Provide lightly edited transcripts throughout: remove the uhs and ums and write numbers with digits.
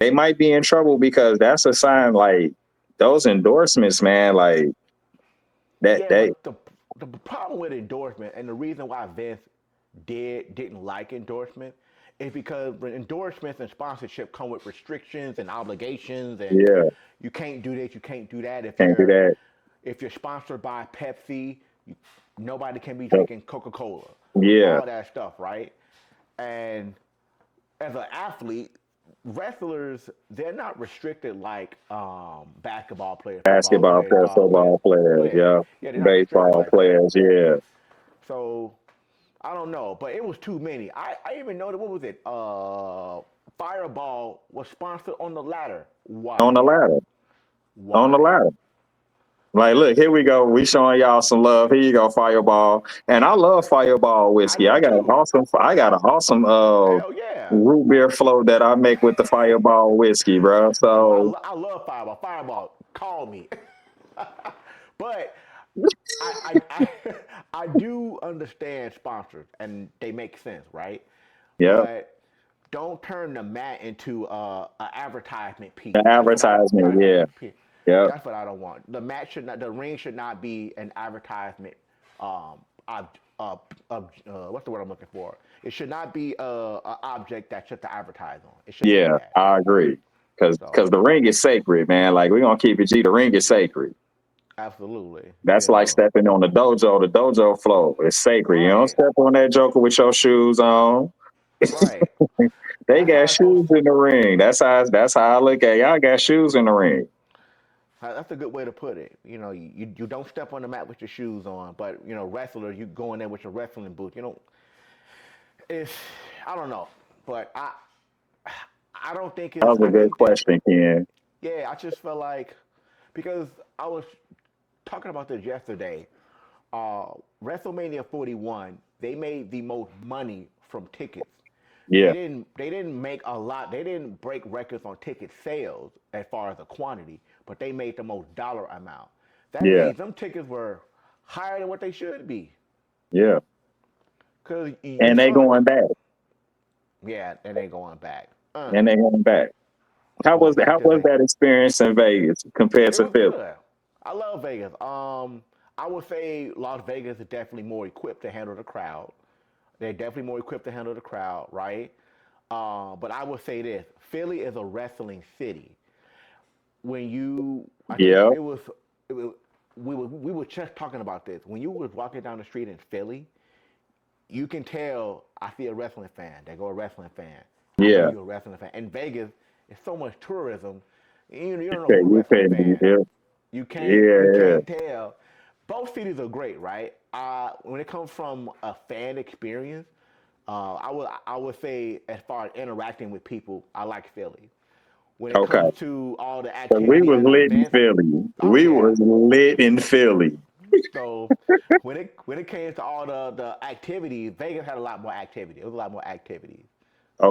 they might be in trouble because that's a sign. Like those endorsements, man. Like that. Yeah, They but the problem with endorsement and the reason why Vince didn't like endorsement is because endorsements and sponsorship come with restrictions and obligations, and yeah, you can't do this, you can't do that. can't do that. If you're sponsored by Pepsi, you, nobody can be Yep. drinking Coca Cola, Yeah, all that stuff, right? And as an athlete, wrestlers they're not restricted like basketball players, football basketball players, players, football players. players. Yeah, Yeah, they're not restricted baseball like that. players. Yeah, So I don't know, but it was too many. I even know that what was it? Fireball was sponsored on the ladder. on Why? the ladder. On the Why? ladder. Like, look, here we go. We showing y'all some love. Here you go, Fireball. And I love Fireball I whiskey. do too. I got an awesome Hell yeah. root beer float that I make with the Fireball whiskey, bro. Oh, So I love Fireball. Fireball, call me. But I do understand sponsors and they make sense, right? yeah, But don't turn the mat into an advertisement piece. the advertisement, yeah. Yep. That's what I don't want. The mat should not, the ring should not be an advertisement. Ob, what's the word I'm looking for? It should not be a object that's just to advertise on. It shouldn't be Yeah, that. I agree. Cause So the ring is sacred, man. Like we're gonna keep it G. The ring is sacred. absolutely, That's like stepping on the dojo floor. It's sacred. You don't right, step on that joker with your shoes on. right. They That's how got it's supposed. shoes in the ring. That's how I look at it. Y'all got shoes in the ring. That's a good way to put it. You know, you don't step on the mat with your shoes on, but you know, wrestlers, you go in there with your wrestling boots. You know, it's I don't know, but I don't think That it's. was a I good think that question, Ken. yeah, I just felt like because I was talking about this yesterday. Uh, WrestleMania 41, they made the most money from tickets. Yeah, They didn't make a lot. They didn't break records on ticket sales as far as the quantity, but they made the most dollar amount. That yeah, means them tickets were higher than what they should be. yeah. Cause you And they saw, going back. yeah, and they going back. And they going back. Going back How to was Vegas. that experience in Vegas compared It to was Philly? good. I love Vegas. I would say Las Vegas is definitely more equipped to handle the crowd. They're definitely more equipped to handle the crowd, right? But I would say this: Philly is a wrestling city. I think Yeah. it was we were just talking about this. When you was walking down the street in Philly, you can tell I see a wrestling fan. They go a wrestling fan. I know Yeah. you're a wrestling fan. In Vegas, it's so much tourism. You don't know Okay, who a you wrestling couldn't fan. yeah. You Yeah, can't tell. Both cities are great, right? When it comes from a fan experience, I would say as far as interacting with people, I like Philly. When it okay. comes to all the So we activity was and lit in events, Philly. oh We yeah. was lit in Philly. So when it came to all the activities, Vegas had a lot more activity. It was a lot more activities.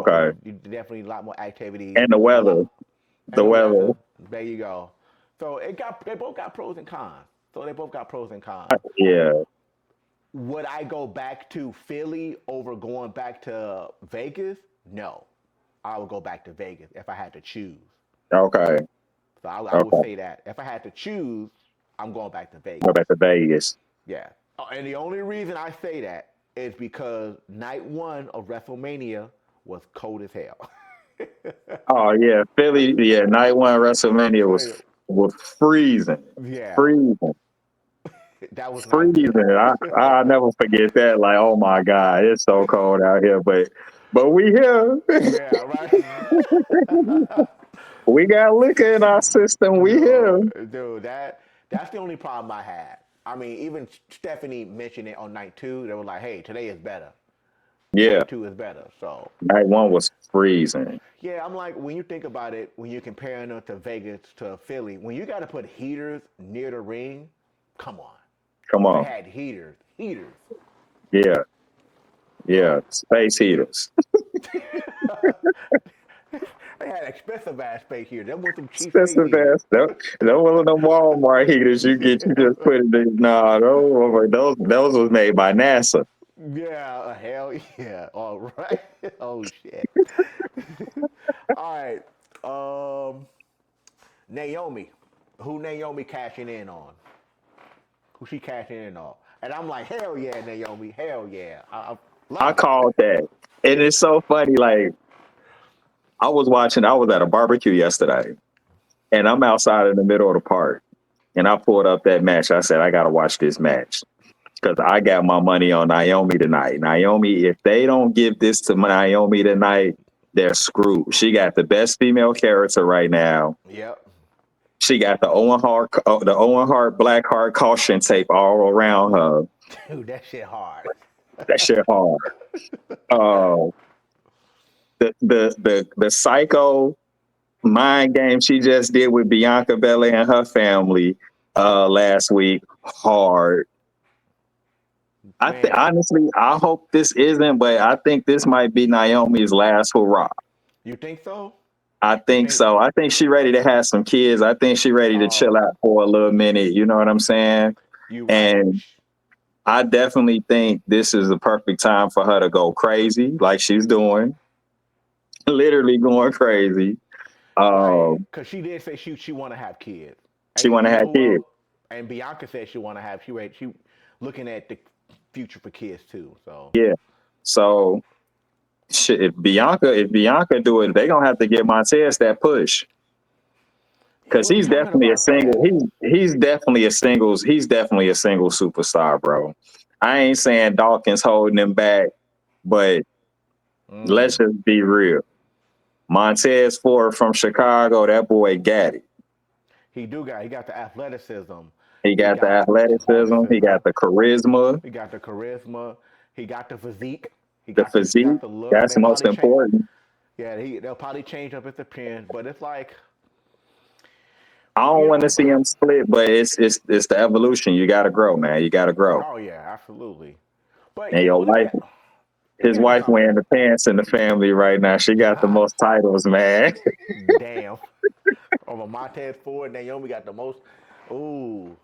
So Okay. you definitely a lot more activities, And the a weather. lot, The and the weather. weather. There you go. So they both got pros and cons. So they both got pros and cons. Yeah. Would I go back to Philly over going back to Vegas? No, I would go back to Vegas if I had to choose. Okay. So I would Okay. say that if I had to choose, I'm going back to Go Vegas. back to Vegas. Yeah. And the only reason I say that is because night one of WrestleMania was cold as hell. Oh yeah. Philly, yeah, night one WrestleMania was freezing. Yeah, Freezing. that was not Freezing. good. I'll never forget that. Like, oh my God, it's so cold out here. But we here. Yeah, right. We got liquor in our system. We here. Dude, that's the only problem I had. I mean, even Stephanie mentioned it on night two. They were like, "Hey, today is better. Yeah. Night two is better." So Night one was freezing. yeah, I'm like, when you think about it, when you're comparing it to Vegas to Philly, when you got to put heaters near the ring, come on. Come They on. had heaters. Yeah. Yeah. So Space heaters. they had expensive ass space heaters. Them were some cheap space Expensive heaters. ass. That wasn't no Walmart heaters you get. You just put it in. Nah, those was made by NASA. Yeah, hell yeah. All right. Oh shit. All right. Um, Naomi, who Naomi cashing in on? Who she cashing in on? And I'm like, hell yeah, Naomi, hell yeah, I I love it. called that. And it's so funny. Like, I was at a barbecue yesterday, and I'm outside in the middle of the park. And I pulled up that match. I said, I got to watch this match because I got my money on Naomi tonight. Naomi, if they don't give this to Naomi tonight, they're screwed. She got the best female character right now. Yep. She got the Owen Hart Black Heart caution tape all around her. Dude, that shit hard. That shit hard. Uh, the psycho mind game she just did with Bianca Belair and her family last week, hard. I think Man, honestly, I hope this isn't, but I think this might be Naomi's last hurrah. you think so? I You think think? so. I think she ready to have some kids. I think she ready to chill Oh, out for a little minute. You know what I'm saying? you right. And I definitely think this is the perfect time for her to go crazy, like she's doing, literally going crazy. Right, Um, because she did say she want to have kids, she and want to you have know who else? kids. And Bianca said she want to have. She looking at the future for kids too. So Yeah. So shit, if Bianca do it, they gonna have to give Montez that push yeah, because we were he's talking definitely a about single. that. He's definitely a single superstar, bro. I ain't saying Dawkins holding him back, but let's Mm. just be real. Montez Ford from Chicago, that boy got it. He got the athleticism. He He got the got athleticism. He got the charisma, he got the charisma. He got the physique. the He got physique. the look. That's They most probably change. important. Yeah, they'll probably change up his appearance, but it's like I don't you want to know. see him split, but it's the evolution. You got to grow, man. You got to grow. Oh yeah, absolutely. But And you know, your wife, his here's wife something. wearing the pants in the family right now. She got the Ah, most titles, man. damn. Over Montez Ford, Naomi got the most. Ooh.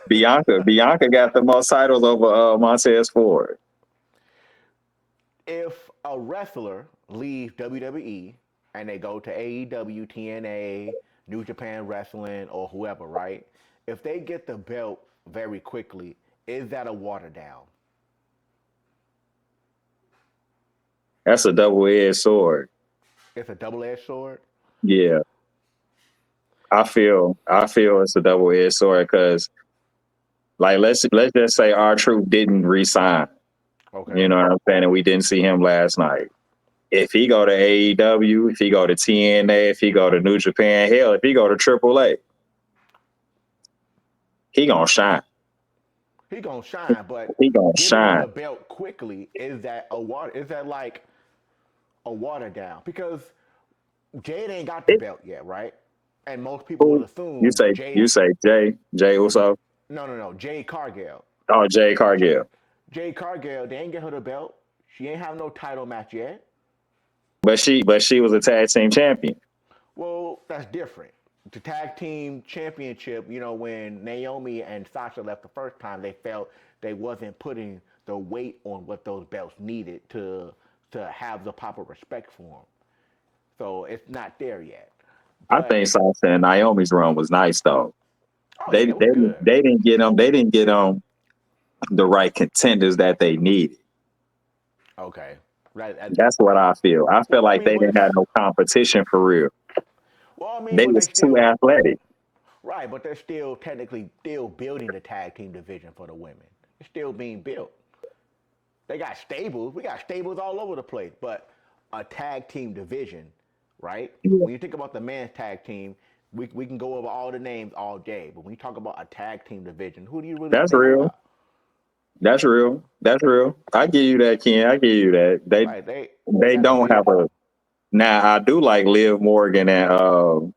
Bianca got the most titles over Montez Ford. If a wrestler leaves WWE and they go to AEW, TNA, New Japan Wrestling, or whoever, right? If they get the belt very quickly, is that a water down? That's a double-edged sword. It's a double-edged sword. Yeah, I feel it's a double-edged sword because, like, let's just say our truth didn't resign. You Okay. know what I'm saying? And we didn't see him last night. If he go to AEW, if he go to TNA, if he go to New Japan, hell, if he go to AAA, he gonna shine. He gonna shine, but He gonna giving him shine. the belt quickly, is that a water? Is that like a water down? Because Jade ain't got the It, belt yet, right? And most people would who you assume say Jade. you say Jay Uso? No. Jade Cargill. Oh, Jay J- Cargill. Jade Cargill. They ain't get her the belt. She ain't have no title match yet. But she was a tag team champion. Well, that's different. The tag team championship, you know, when Naomi and Sasha left the first time, they felt they wasn't putting the weight on what those belts needed to have the proper respect for them. So it's not there yet. I But think Sasha and Naomi's run was nice though. oh They yeah, they it was good. they didn't get them. They didn't get them the right contenders that they needed. Okay, right. That's what I feel. I feel Well, I like mean, they but didn't have no competition for real. They they was too still athletic. right, but they're still technically still building the tag team division for the women. It's still being built. They got stables. We got stables all over the place, but a tag team division, right? Yeah. When you think about the men's tag team, we can go over all the names all day, but when you talk about a tag team division, who do you really That's think real. about? That's real. That's real. I give you that, Ken. I give you that. They Right? They they got the don't big. have a now I do like Liv Morgan and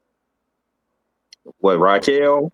what Raquel.